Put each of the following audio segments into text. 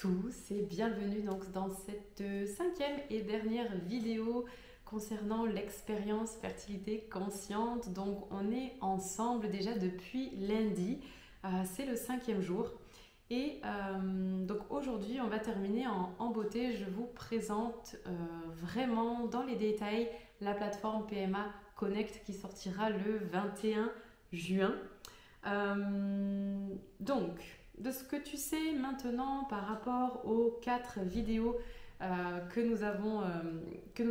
tous et bienvenue donc dans cette cinquième et dernière vidéo concernant l'expérience fertilité consciente. Donc on est ensemble déjà depuis lundi, c'est le cinquième jour et donc aujourd'hui on va terminer en beauté. Je vous présente vraiment dans les détails la plateforme PMA Connect qui sortira le 21 juin. Donc de ce que tu sais maintenant par rapport aux 4 vidéos que nous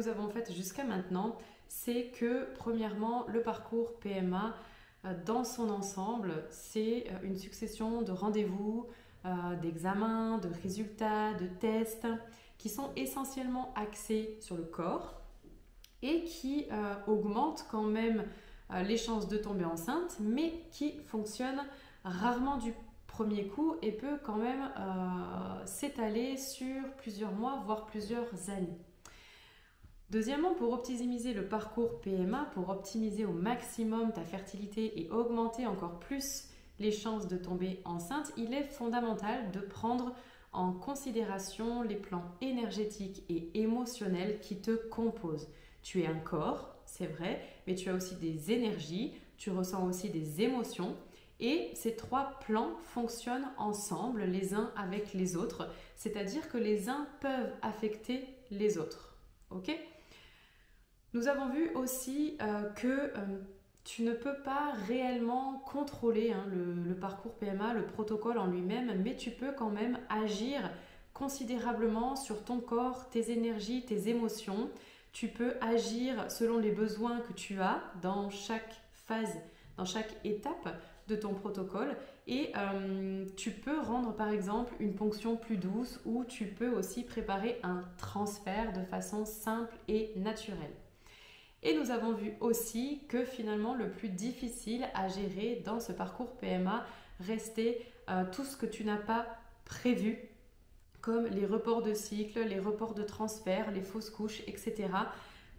avons faites jusqu'à maintenant, c'est que premièrement le parcours PMA dans son ensemble, c'est une succession de rendez-vous, d'examens, de résultats, de tests qui sont essentiellement axés sur le corps et qui augmentent quand même les chances de tomber enceinte, mais qui fonctionnent rarement du premier coup et peut quand même s'étaler sur plusieurs mois, voire plusieurs années. Deuxièmement, pour optimiser le parcours PMA, pour optimiser au maximum ta fertilité et augmenter encore plus les chances de tomber enceinte, il est fondamental de prendre en considération les plans énergétiques et émotionnels qui te composent. Tu es un corps, c'est vrai, mais tu as aussi des énergies, tu ressens aussi des émotions. Et ces 3 plans fonctionnent ensemble les uns avec les autres, c'est-à-dire que les uns peuvent affecter les autres. Ok ? Nous avons vu aussi que tu ne peux pas réellement contrôler le parcours PMA, le protocole en lui-même, mais tu peux quand même agir considérablement sur ton corps, tes énergies, tes émotions. Tu peux agir selon les besoins que tu as dans chaque phase, dans chaque étape de ton protocole et tu peux rendre par exemple une ponction plus douce ou tu peux aussi préparer un transfert de façon simple et naturelle. Et nous avons vu aussi que finalement le plus difficile à gérer dans ce parcours PMA restait tout ce que tu n'as pas prévu, comme les reports de cycle, les reports de transfert, les fausses couches, etc.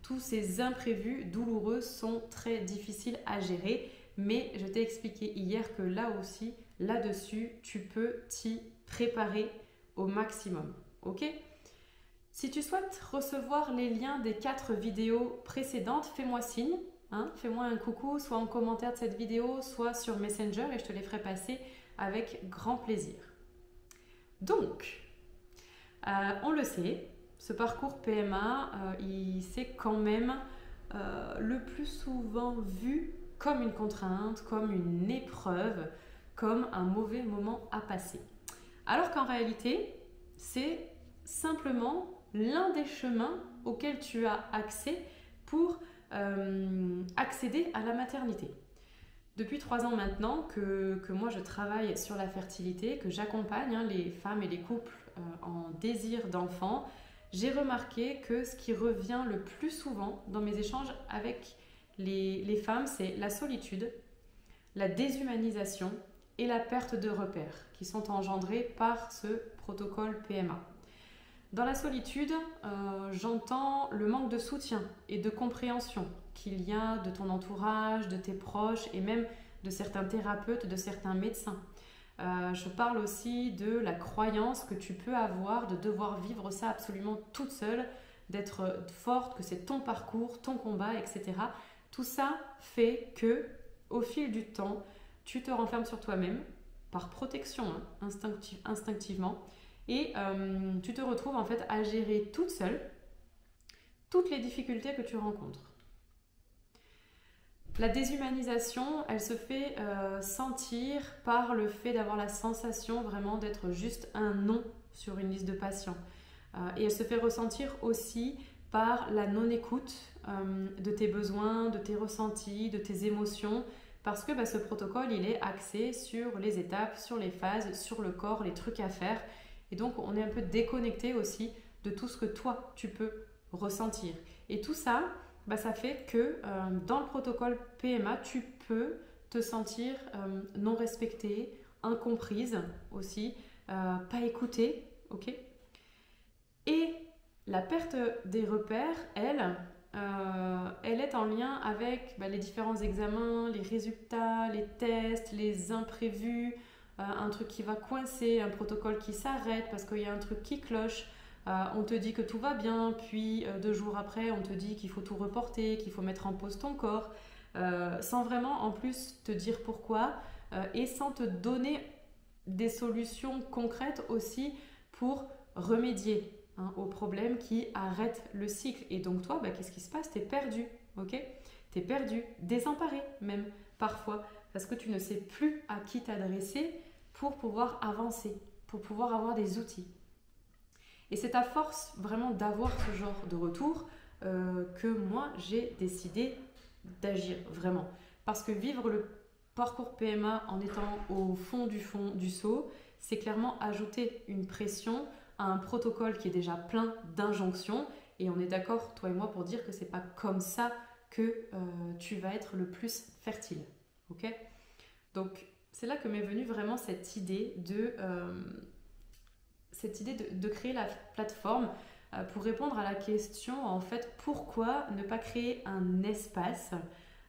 Tous ces imprévus douloureux sont très difficiles à gérer. Mais je t'ai expliqué hier que là aussi, là-dessus, tu peux t'y préparer au maximum. Ok ? Si tu souhaites recevoir les liens des 4 vidéos précédentes, fais-moi signe. Fais-moi un coucou, soit en commentaire de cette vidéo, soit sur Messenger et je te les ferai passer avec grand plaisir. Donc, on le sait, ce parcours PMA, c'est quand même le plus souvent vu comme une contrainte, comme une épreuve, comme un mauvais moment à passer. Alors qu'en réalité, c'est simplement l'un des chemins auxquels tu as accès pour accéder à la maternité. Depuis 3 ans maintenant que moi je travaille sur la fertilité, que j'accompagne les femmes et les couples en désir d'enfant, j'ai remarqué que ce qui revient le plus souvent dans mes échanges avec les femmes, c'est la solitude, la déshumanisation et la perte de repères qui sont engendrées par ce protocole PMA. Dans la solitude, j'entends le manque de soutien et de compréhension qu'il y a de ton entourage, de tes proches et même de certains thérapeutes, de certains médecins. Je parle aussi de la croyance que tu peux avoir de devoir vivre ça absolument toute seule, d'être forte, que c'est ton parcours, ton combat, etc. Tout ça fait que, au fil du temps, tu te renfermes sur toi-même, par protection, instinctivement, et tu te retrouves en fait à gérer toute seule toutes les difficultés que tu rencontres. La déshumanisation, elle se fait sentir par le fait d'avoir la sensation vraiment d'être juste un nom sur une liste de patients. Et elle se fait ressentir aussi par la non-écoute de tes besoins, de tes ressentis, de tes émotions, parce que ce protocole, il est axé sur les étapes, sur les phases, sur le corps, les trucs à faire. Et donc, on est un peu déconnecté aussi de tout ce que toi, tu peux ressentir. Et tout ça, ça fait que dans le protocole PMA, tu peux te sentir non respectée, incomprise aussi, pas écoutée, ok ? Et la perte des repères, elle est en lien avec les différents examens, les résultats, les tests, les imprévus, un truc qui va coincer, un protocole qui s'arrête parce qu'il y a un truc qui cloche. On te dit que tout va bien, puis 2 jours après, on te dit qu'il faut tout reporter, qu'il faut mettre en pause ton corps, sans vraiment en plus te dire pourquoi et sans te donner des solutions concrètes aussi pour remédier aux problèmes qui arrêtent le cycle. Et donc toi, qu'est-ce qui se passe? Tu es perdu, ok? Tu es perdu, désemparé même parfois, parce que tu ne sais plus à qui t'adresser pour pouvoir avancer, pour pouvoir avoir des outils. Et c'est à force vraiment d'avoir ce genre de retour que moi j'ai décidé d'agir vraiment. Parce que vivre le parcours PMA en étant au fond du seau, c'est clairement ajouter une pression à un protocole qui est déjà plein d'injonctions. Et on est d'accord, toi et moi, pour dire que c'est pas comme ça que tu vas être le plus fertile. Ok? Donc c'est là que m'est venue vraiment cette idée de créer la plateforme pour répondre à la question en fait pourquoi ne pas créer un espace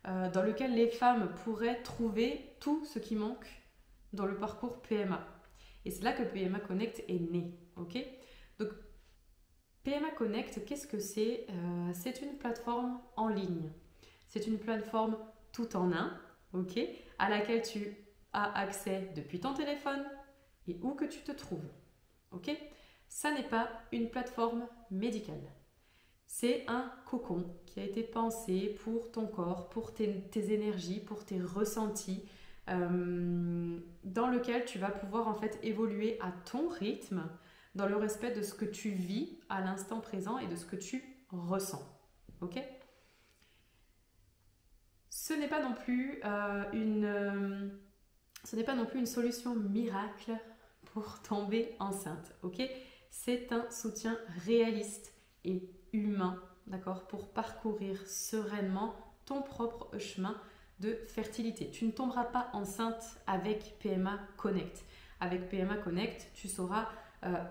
dans lequel les femmes pourraient trouver tout ce qui manque dans le parcours PMA. Et c'est là que PMA Connect est né. Ok? Donc PMA Connect, qu'est-ce que c'est? C'est une plateforme en ligne. C'est une plateforme tout en un, ok, à laquelle tu as accès depuis ton téléphone et où que tu te trouves. Ok? Ça n'est pas une plateforme médicale. C'est un cocon qui a été pensé pour ton corps, pour tes énergies, pour tes ressentis, dans lequel tu vas pouvoir en fait évoluer à ton rythme, dans le respect de ce que tu vis à l'instant présent et de ce que tu ressens. Ok? Ce n'est pas non plus une solution miracle pour tomber enceinte. Ok? C'est un soutien réaliste et humain, d'accord, pour parcourir sereinement ton propre chemin de fertilité. Tu ne tomberas pas enceinte avec PMA Connect. Avec PMA Connect, tu sauras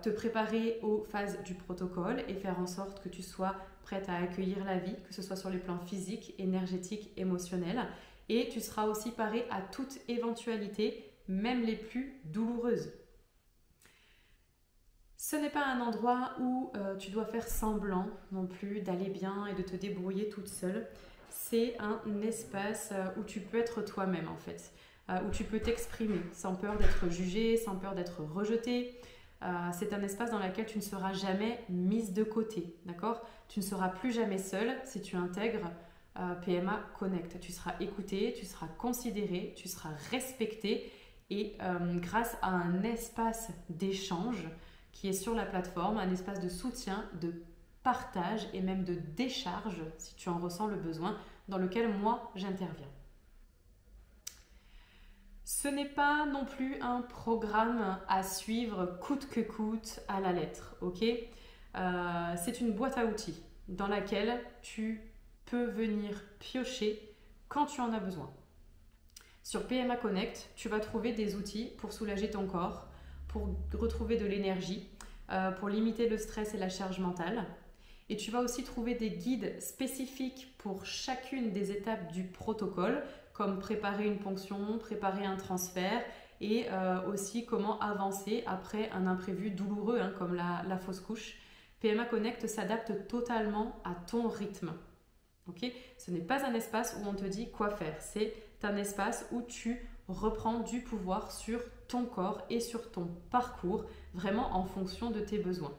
te préparer aux phases du protocole et faire en sorte que tu sois prête à accueillir la vie, que ce soit sur les plans physiques, énergétiques, émotionnels. Et tu seras aussi parée à toute éventualité, même les plus douloureuses. Ce n'est pas un endroit où tu dois faire semblant non plus d'aller bien et de te débrouiller toute seule. C'est un espace où tu peux être toi-même en fait, où tu peux t'exprimer sans peur d'être jugée, sans peur d'être rejetée. C'est un espace dans lequel tu ne seras jamais mise de côté, d'accord? Tu ne seras plus jamais seule si tu intègres PMA Connect. Tu seras écoutée, tu seras considérée, tu seras respectée et grâce à un espace d'échange qui est sur la plateforme, un espace de soutien, de partage et même de décharge, si tu en ressens le besoin, dans lequel moi j'interviens. Ce n'est pas non plus un programme à suivre coûte que coûte à la lettre, ok? C'est une boîte à outils dans laquelle tu peux venir piocher quand tu en as besoin. Sur PMA Connect, tu vas trouver des outils pour soulager ton corps, pour retrouver de l'énergie, pour limiter le stress et la charge mentale. Et tu vas aussi trouver des guides spécifiques pour chacune des étapes du protocole, comme préparer une ponction, préparer un transfert et aussi comment avancer après un imprévu douloureux comme la fausse couche. PMA Connect s'adapte totalement à ton rythme. Okay? Ce n'est pas un espace où on te dit quoi faire, c'est un espace où tu reprends du pouvoir sur ton corps et sur ton parcours, vraiment en fonction de tes besoins.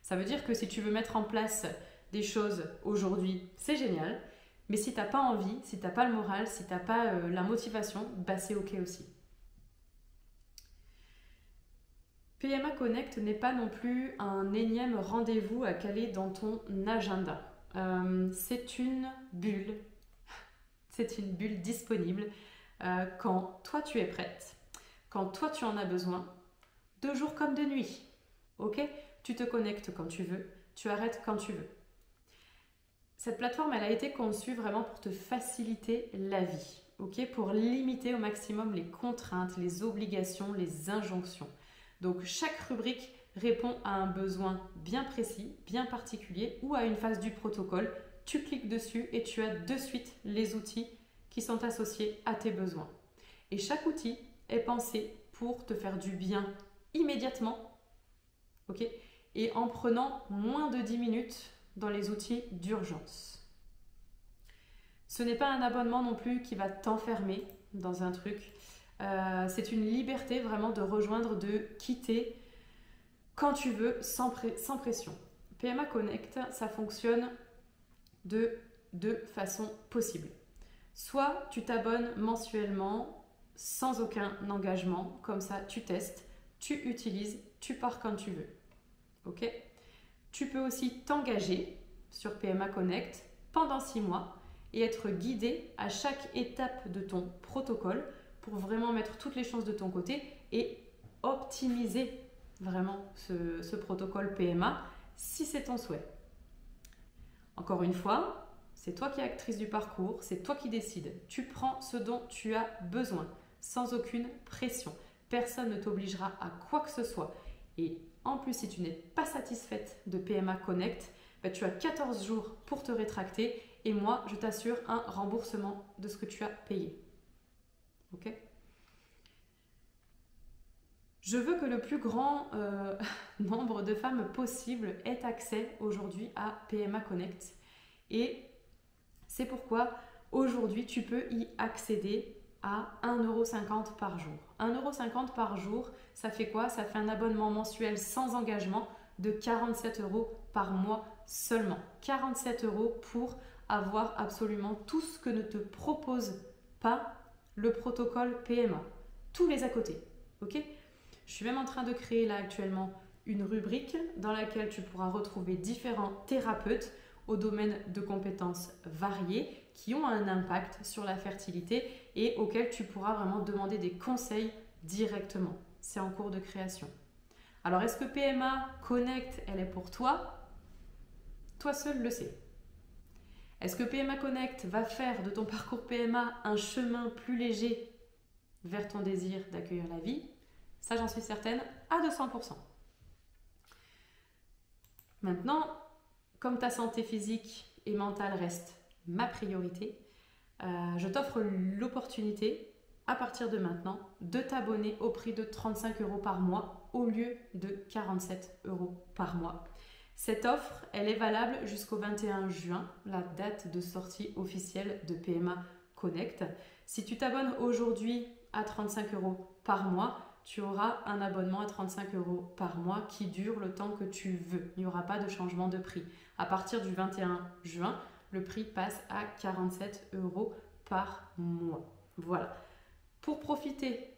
Ça veut dire que si tu veux mettre en place des choses aujourd'hui, c'est génial, mais si tu n'as pas envie, si tu n'as pas le moral, si tu n'as pas la motivation, c'est ok aussi. PMA Connect n'est pas non plus un énième rendez-vous à caler dans ton agenda. C'est une bulle disponible quand toi tu es prête, quand toi tu en as besoin, de jour comme de nuit. Ok? Tu te connectes quand tu veux, tu arrêtes quand tu veux. Cette plateforme, elle a été conçue vraiment pour te faciliter la vie, ok? Pour limiter au maximum les contraintes, les obligations, les injonctions. Donc chaque rubrique répond à un besoin bien précis, bien particulier ou à une phase du protocole. Tu cliques dessus et tu as de suite les outils qui sont associés à tes besoins. Et chaque outil est pensé pour te faire du bien immédiatement, ok, et en prenant moins de 10 minutes dans les outils d'urgence. Ce n'est pas un abonnement non plus qui va t'enfermer dans un truc. C'est une liberté vraiment de rejoindre, de quitter quand tu veux, sans pression. PMA Connect, ça fonctionne de deux façons possibles. Soit tu t'abonnes mensuellement sans aucun engagement, comme ça tu testes, tu utilises, tu pars quand tu veux. Ok ? Tu peux aussi t'engager sur PMA Connect pendant 6 mois et être guidé à chaque étape de ton protocole pour vraiment mettre toutes les chances de ton côté et optimiser vraiment ce protocole PMA si c'est ton souhait. Encore une fois, c'est toi qui es actrice du parcours, c'est toi qui décides. Tu prends ce dont tu as besoin, sans aucune pression. Personne ne t'obligera à quoi que ce soit. Et en plus, si tu n'es pas satisfaite de PMA Connect, tu as 14 jours pour te rétracter et moi, je t'assure un remboursement de ce que tu as payé. Ok ? Je veux que le plus grand nombre de femmes possible aient accès aujourd'hui à PMA Connect. Et c'est pourquoi aujourd'hui, tu peux y accéder à 1,50 € par jour. 1,50 € par jour, ça fait quoi? Ça fait un abonnement mensuel sans engagement de 47 € par mois seulement. 47 € pour avoir absolument tout ce que ne te propose pas le protocole PMA. Tous les à côté. Ok? Je suis même en train de créer là actuellement une rubrique dans laquelle tu pourras retrouver différents thérapeutes au domaine de compétences variées qui ont un impact sur la fertilité et auxquels tu pourras vraiment demander des conseils directement. C'est en cours de création. Alors, est-ce que PMA Connect, elle est pour toi? Toi seul le sais. Est-ce que PMA Connect va faire de ton parcours PMA un chemin plus léger vers ton désir d'accueillir la vie? Ça, j'en suis certaine à 200%. Maintenant, comme ta santé physique et mentale reste ma priorité, je t'offre l'opportunité, à partir de maintenant, de t'abonner au prix de 35 € par mois au lieu de 47 € par mois. Cette offre, elle est valable jusqu'au 21 juin, la date de sortie officielle de PMA Connect. Si tu t'abonnes aujourd'hui à 35 € par mois, tu auras un abonnement à 35 € par mois qui dure le temps que tu veux. Il n'y aura pas de changement de prix. À partir du 21 juin, le prix passe à 47 € par mois. Voilà. Pour profiter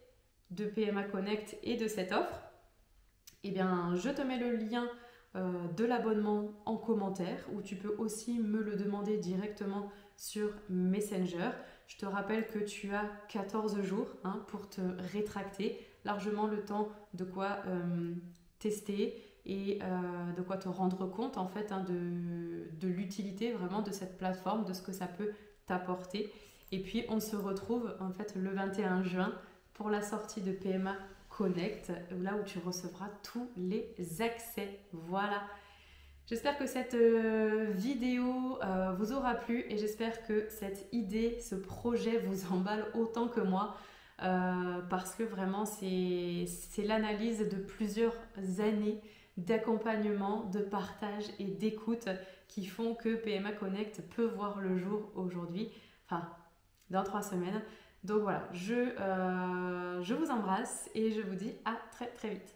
de PMA Connect et de cette offre, eh bien, je te mets le lien de l'abonnement en commentaire où tu peux aussi me le demander directement sur Messenger. Je te rappelle que tu as 14 jours pour te rétracter, largement le temps de quoi tester et de quoi te rendre compte en fait de l'utilité vraiment de cette plateforme, de ce que ça peut t'apporter. Et puis on se retrouve en fait le 21 juin pour la sortie de PMA Connect, là où tu recevras tous les accès. Voilà. J'espère que cette vidéo vous aura plu et j'espère que cette idée, ce projet vous emballe autant que moi parce que vraiment c'est l'analyse de plusieurs années d'accompagnement, de partage et d'écoute qui font que PMA Connect peut voir le jour aujourd'hui, enfin dans 3 semaines. Donc voilà, je vous embrasse et je vous dis à très très vite.